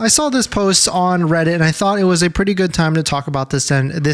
I saw this post on Reddit and I thought it was a pretty good time to talk about this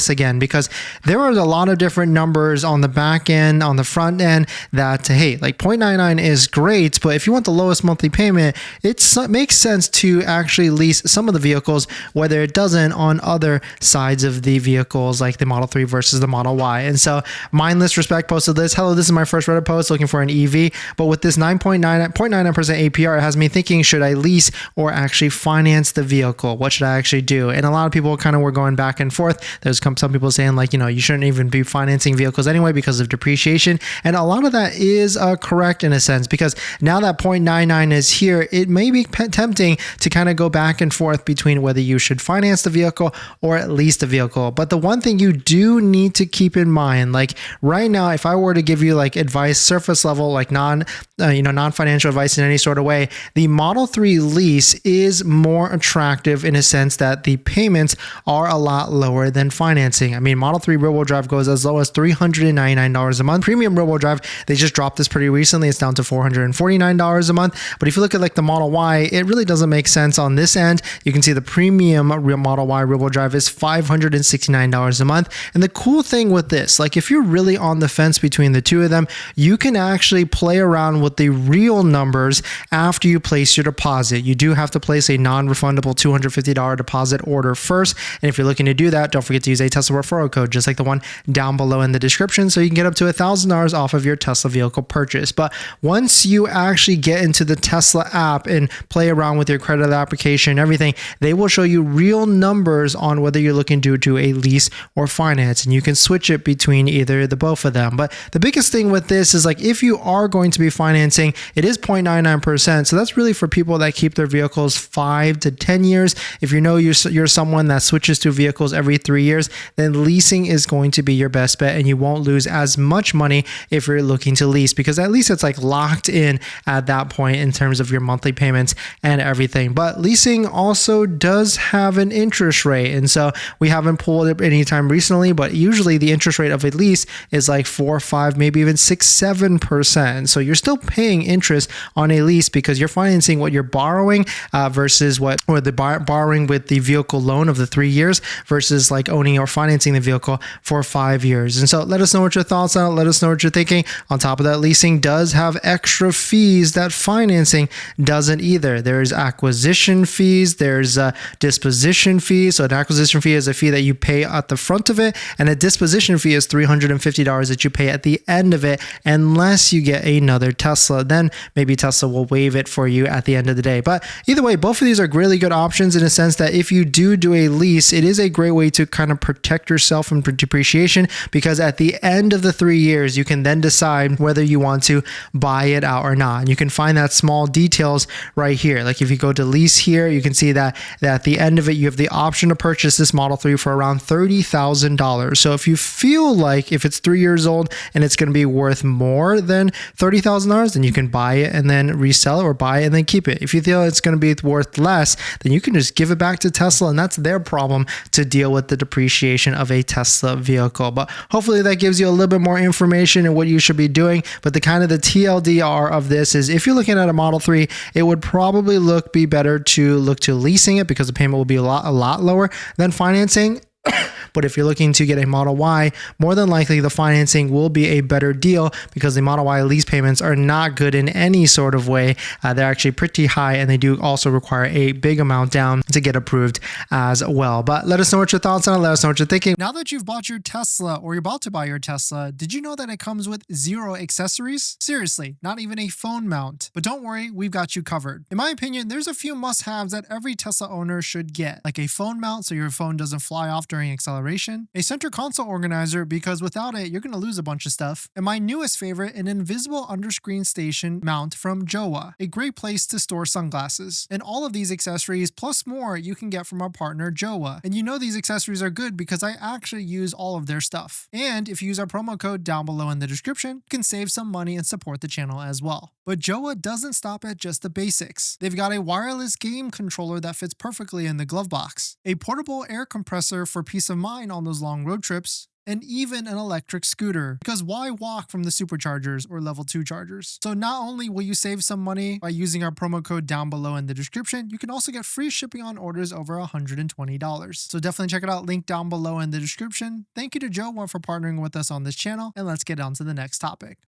again, because there are a lot of different numbers on the back end, on the front end that, hey, like 0.99 is great, but if you want the lowest monthly payment, it makes sense to actually lease some of the vehicles, whether it doesn't on other sides of the vehicles, like the Model 3 versus the Model Y. And so Mindless Respect posted this. Hello, this is my first Reddit post looking for an EV, but with this 0.99% APR, it has me thinking, should I lease or actually finance the vehicle? What should I actually do? And a lot of people kind of were going back and forth. There's some people saying like, you shouldn't even be financing vehicles anyway because of depreciation. And a lot of that is correct in a sense, because now that 0.99 is here, it may be tempting to kind of go back and forth between whether you should finance the vehicle or at least the vehicle. But the one thing you do need to keep in mind, like right now, if I were to give you like advice, surface level, like non-financial advice in any sort of way, the Model 3 lease is more attractive in a sense that the payments are a lot lower than financing. I mean, Model 3 rear-wheel drive goes as low as $399 a month. Premium rear-wheel drive, they just dropped this pretty recently. It's down to $449 a month. But if you look at like the Model Y, it really doesn't make sense on this end. You can see the premium Model Y rear-wheel drive is $569 a month. And the cool thing with this, like if you're really on the fence between the two of them, you can actually play around with the real numbers after you place your deposit. You do have to place a non-refundable $250 deposit order first. And if you're looking to do that, don't forget to use a Tesla referral code, just like the one down below in the description, so you can get up to $1,000 off of your Tesla vehicle purchase. But once you actually get into the Tesla app and play around with your credit application and everything, they will show you real numbers on whether you're looking to do a lease or finance, and you can switch it between either the both of them. But the biggest thing with this is like if you are going to be financing, it is 0.99%. So that's really for people that keep their vehicles 5 to 10 years. If you're someone that switches to vehicles every 3 years, then leasing is going to be your best bet, and you won't lose as much money if you're looking to lease, because at least it's like locked in at that point in terms of your monthly payments and everything. But leasing also does have an interest rate, and so we haven't pulled it anytime recently, but usually the interest rate of a lease is like 4, 5, maybe even 6, 7%. So you're still paying interest on a lease because you're financing what you're borrowing versus borrowing with the vehicle loan of the 3 years versus like owning or financing the vehicle for 5 years. And so let us know what your thoughts are. Let us know what you're thinking. On top of that, leasing does have extra fees that financing doesn't either. There's acquisition fees, there's disposition fees. So an acquisition fee is a fee that you pay at the front of it, and a disposition fee is $350 that you pay at the end of it, unless you get another Tesla. Then maybe Tesla will waive it for you at the end of the day. But either way, both of these are really good options in a sense that if you do a lease, it is a great way to kind of protect yourself from depreciation, because at the end of the 3 years, you can then decide whether you want to buy it out or not. And you can find that small details right here. Like if you go to lease here, you can see that at the end of it, you have the option to purchase this Model 3 for around $30,000. So if you feel like if it's 3 years old and it's going to be worth more than $30,000, then you can buy it and then resell it, or buy it and then keep it. If you feel it's going to be worth less, then you can just give it back to Tesla, and that's their problem to deal with the depreciation of a Tesla vehicle. But hopefully that gives you a little bit more information and what you should be doing. But the TLDR of this is, if you're looking at a Model 3, it would probably be better to look to leasing it, because the payment will be a lot lower than financing. But if you're looking to get a Model Y, more than likely the financing will be a better deal, because the Model Y lease payments are not good in any sort of way. They're actually pretty high, and they do also require a big amount down to get approved as well. But let us know what your thoughts are. Let us know what you're thinking. Now that you've bought your Tesla, or you're about to buy your Tesla, did you know that it comes with 0 accessories? Seriously, not even a phone mount. But don't worry, we've got you covered. In my opinion, there's a few must-haves that every Tesla owner should get, like a phone mount so your phone doesn't fly off during acceleration, a center console organizer because without it, you're going to lose a bunch of stuff, and my newest favorite, an invisible underscreen station mount from Jowa, a great place to store sunglasses. And all of these accessories plus more you can get from our partner Jowa. And you know these accessories are good because I actually use all of their stuff. And if you use our promo code down below in the description, you can save some money and support the channel as well. But Jowa doesn't stop at just the basics. They've got a wireless game controller that fits perfectly in the glove box, a portable air compressor for peace of mind on those long road trips, and even an electric scooter. Because why walk from the superchargers or level 2 chargers? So not only will you save some money by using our promo code down below in the description, you can also get free shipping on orders over $120. So definitely check it out, link down below in the description. Thank you to Joe for partnering with us on this channel, and let's get on to the next topic.